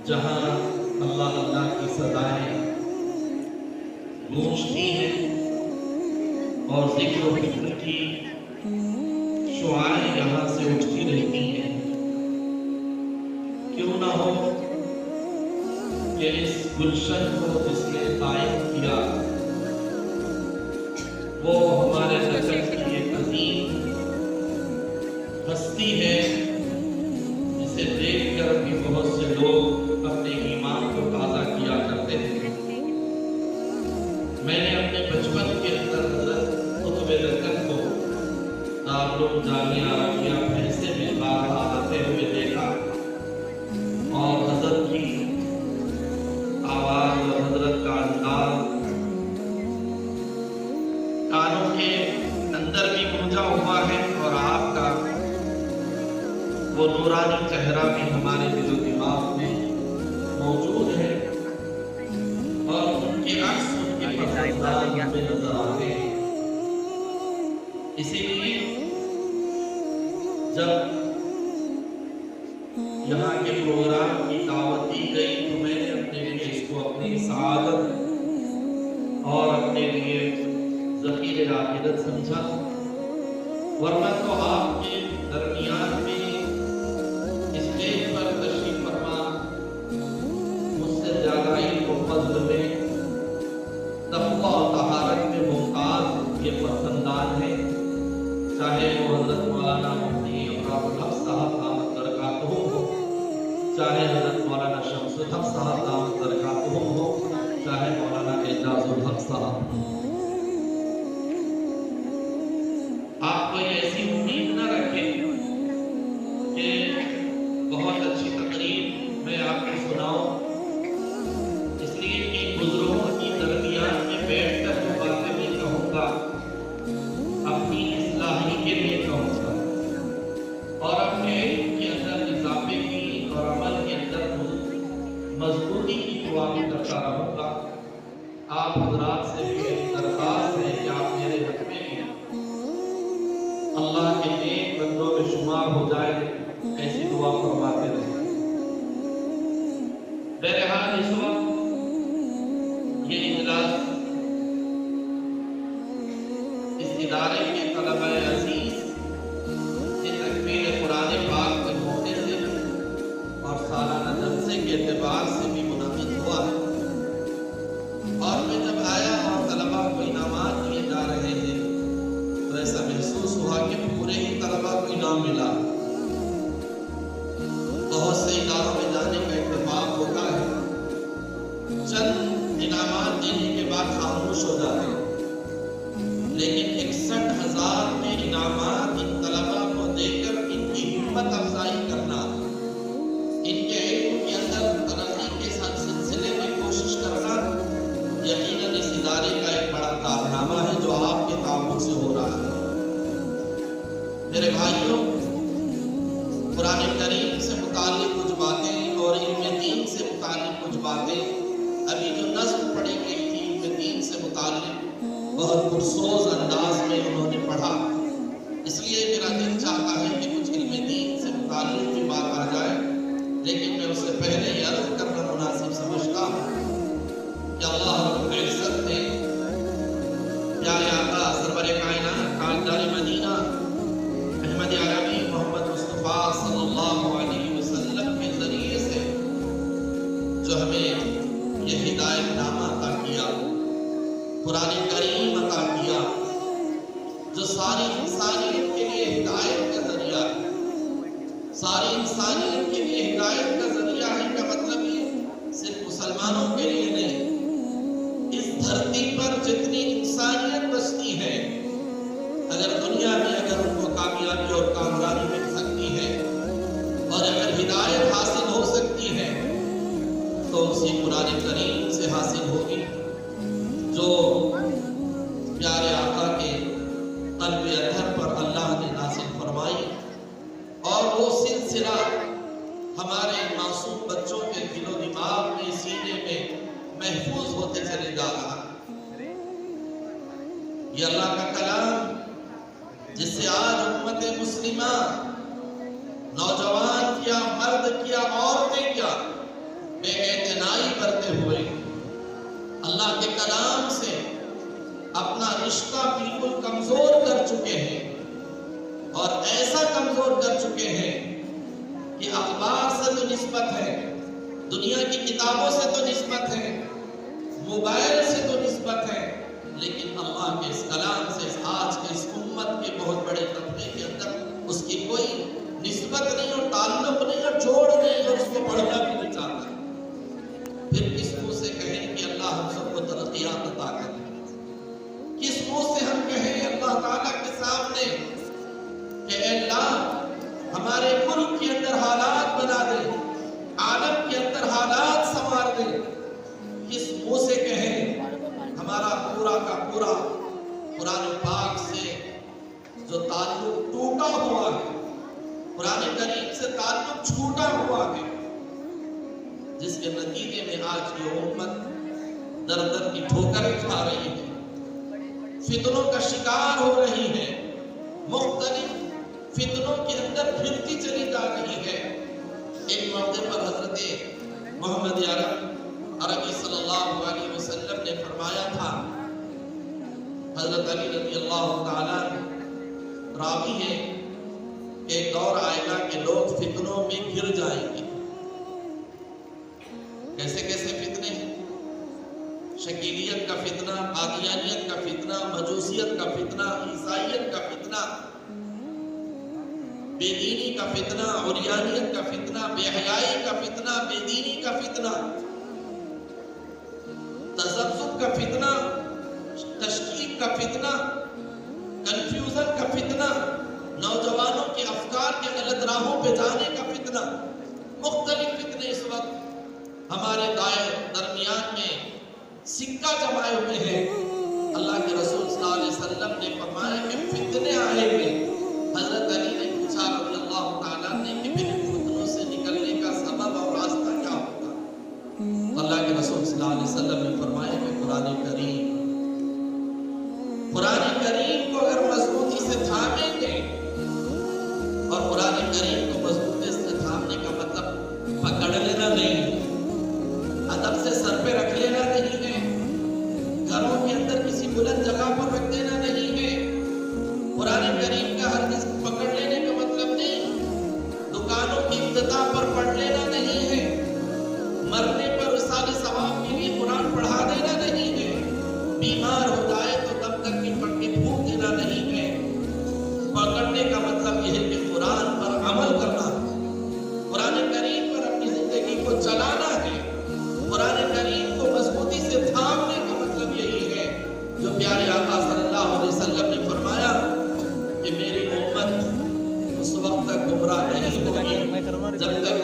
جہاں اللہ اللہ کی صدائیں گونجتی ہیں اور ذکر و فکر کی شعائیں یہاں سے اٹھتی رہتی ہیں، کیوں نہ ہو کہ اس گلشن کو جس نے قائم کیا وہ ہمارے نسل کی ایک عظیم ہستی ہے جسے دیکھ کر بھی بہت سے لوگ اپنے ایمان کو تازہ کیا کرتے تھے۔ میں نے اپنے بچپن کے اندر حضرت قطب لکن کو دارالعلوم جامعہ عربیہ بھینسے میں بارہا آتے ہوئے دیکھا، اور حضرت کی آواز اور حضرت کا انداز کانوں کے اندر بھی گونجا ہوا ہے، اور آپ کا وہ نورانی چہرہ بھی ہمارے دل و دماغ میں موجود ہے، اور ان کے عکس ان کے پسنداز ہمیں نظر آتے ہیں۔ اسی لیے جب یہاں کے پروگرام کی دعوت دی گئی تو میں نے اپنے لیے اس کو اپنی سعادت اور اپنے لیے ذخیرِ عاقبت سمجھا، ورنہ تو آپ کے درمیان میں اسٹیج پر تشریف فرما مجھ سے زیادہ علم و فضل میں تقویٰ و طہارت میں ممتاز یہ پسندان ہے، چاہے وہ حضرت مولانا مفتی عمران الحق صاحب دامت برکاتہ ہو، چاہے حضرت مولانا شمس الحق صاحب دامت برکاتہ ہو، چاہے مولانا اعجاز الحق صاحب۔ آپ کوئی ایسی امید نہ رکھیں کہ بہت اچھی تقریب میں آپ کو سناؤں، اس لیے کہ بزرگوں کی درمیان میں بیٹھ کر جو باتیں میں کہوں گا اپنی اصلاحی کے لیے کہوں گا، اور اپنے علم کے اندر اضافے کی اور عمل کے اندر مضبوطی کی دعا بھی کرتا رہوں گا۔ آپ حضرات سے بھی میری درخواست ہے کہ آپ میرے حق میں اللہ کے نیک بندوں میں شمار ہو جائے، ایسی دعا فرماتے رہیں۔ بہرحال اس وقت یہ اجلاس اس ادارے کے طلبہ عزیز کے تکمیل قرآن پاک کے موقع سے اور سالانہ جلسے کے اعتبار سے بھی منعقد ہوا ہے، اور میں جب آیا اور طلبہ کو انعامات دیے جا رہے ہیں تو ایسا محسوس ہوا کہ پورے ہی طلبہ کو انعام ملا۔ بہت سے اداروں میں جانے کا اتفاق ہوتا ہے، چند انعامات دینے کے بعد خاموش ہو جاتے ہیں، لیکن 61,000 میں انعامات ان طلبہ کو دے کر ان کی ہمت افزائی کرنا، ان کے علم کے اندر ترقی کے سلسلے میں کوشش کرنا یقیناً اس ادارے کا ایک بڑا کارنامہ ہے جو آپ کے تعاون سے ہو رہا ہے۔ میرے بھائیوں، قرآن کریم سے متعلق کچھ باتیں اور علم دین سے متعلق کچھ باتیں ابھی جو نظم پڑھی گئی تھی علم دین سے متعلق بہت پرسوز انداز میں انہوں نے پڑھا، اس لیے میرا دل چاہتا ہے کہ کچھ علم دین سے متعلق بھی بات آ جائے، لیکن میں اس سے پہلے یہ عرض کرنا مناسب سمجھتا ہوں کہ اللہ رب العزت نے پیارے آقا سرور کائنات تاجدار مدینہ احمد عربی محمد مصطفیٰ صلی اللہ علیہ وسلم کے ذریعے سے جو ہمیں یہ ہدایت نامہ عطا کیا، قرآن کریم عطا کیا، جو ساری انسانیت کے لیے ہدایت کا ذریعہ ہے، ساری انسانیت کے لیے ہدایت کا ذریعہ ہے کا مطلب یہ صرف مسلمانوں کے لیے نہیں، اس دھرتی پر جتنی انسانیت بستی ہے، اگر دنیا میں اگر ان کو کامیابی اور کامیابی مل سکتی ہے اور اگر ہدایت حاصل ہو سکتی ہے تو اسی قرآن کریم سے حاصل ہوگی جو پیارے آقا کے قلب اطہر پر اللہ نے نازل فرمائی، اور وہ سلسلہ ہمارے معصوم بچوں کے دل و دماغ میں سینے میں محفوظ ہوتے چلے جا رہا۔ یہ اللہ کا کلام جس سے آج امت مسلمہ، نوجوان کیا، مرد کیا، عورتیں کیا، بے اعتنائی کرتے ہوئے اللہ کے کلام سے اپنا رشتہ بالکل کمزور کر چکے ہیں، اور ایسا کمزور کر چکے ہیں کہ اخبار سے تو نسبت ہے، دنیا کی کتابوں سے تو نسبت ہے، موبائل سے تو نسبت ہے، لیکن اللہ کے اس کلام سے آج کے اس امت کے بہت بڑے طبقے کے اندر اس کی کوئی نسبت نہیں اور تعلق نہیں اور جوڑ نہیں، اور اس کو پڑھنا بھی نہیں چاہتا۔ پھر کس منہ سے کہیں کہ اللہ ہم سب کو ترقیات عطا کرے؟ کس منہ سے ہم کہیں اللہ تعالیٰ کے سامنے کہ اے اللہ ہمارے ملک کے اندر حالات بنا دے، عالم کے اندر حالات سنوار دے؟ کس منہ سے کہیں ہمارا پورا کا پورا قرآن پاک سے جو تعلق ٹوٹا ہوا ہے، قرآن کریم سے تعلق چھوٹا ہوا ہے، جس کے نتیجے میں آج یہ امت در در کی ٹھوکریں کھا رہی ہے، فتنوں کا شکار ہو رہی ہے، مختلف فتنوں کے اندر پھرتی چلی جا رہی ہے۔ ایک موقع پر حضرت محمد عربی صلی اللہ علیہ وسلم نے فرمایا تھا، حضرت علی رضی اللہ تعالیٰ راوی ہے کہ ایک دور آئے گا کہ لوگ فتنوں میں گر جائیں گے۔ کیسے کیسے فتنے ہیں؟ شکیلیت کا فتنہ، قادیانیت کا فتنہ، مجوسیت کا فتنہ، عیسائیت کا فتنہ، بے دینی کا فتنہ، عریانیت کا فتنہ، بے حیائی کا فتنہ، بے دینی کا فتنہ، تذبذب کا فتنہ، تشکیک کا فتنہ، کنفیوژن کا فتنہ، نوجوانوں کے افکار کے غلط راہوں پہ جانے کا فتنہ، مختلف فتنے اس وقت ہمارے درمیان میں سکہ جمائے ہوئے ہیں۔ اللہ کے رسول صلی اللہ علیہ وسلم نے فرمایا کہ فتنے آئیں گے۔ حضرت علی نے پوچھا رضی اللہ تعالیٰ نے کہ پھر فتنوں سے نکلنے کا سبب اور راستہ کیا ہوگا؟ اللہ کے رسول صلی اللہ علیہ وسلم نے فرمایا کہ قرآن کریم کو اگر مضبوطی سے تھامیں گے، اور قرآن کریم کو مضبوطی سے تھامنے کا مطلب پکڑ لینا نہیں ہے، ادب سے سر پہ رکھ لینا نہیں ہے، گھروں کے اندر کسی بلند جگہ پر رکھ دینا نہیں ہے۔ قرآن کریم کا ہر چیز پکڑ لینے کا مطلب نہیں، دکانوں کی افتتاح پر پڑھ لینا نہیں ہے، مرنے پر رسالہ ثواب کے لیے قرآن پڑھا دینا نہیں ہے، بیمار ہو جائے تو تب تک کی پڑھ کے پھونک دینا نہیں ہے۔ پکڑنے کا مطلب یہ ہے کہ قرآن پر عمل کرنا ہے، قرآن کریم پر اپنی زندگی کو چلانا ہے، قرآن کریم کو مضبوطی سے تھامنے کا مطلب یہی ہے جو پیارے آقا صلی اللہ علیہ وسلم نے فرمایا کہ میری امت اس وقت تک گمراہ نہیں ہوگی جب تک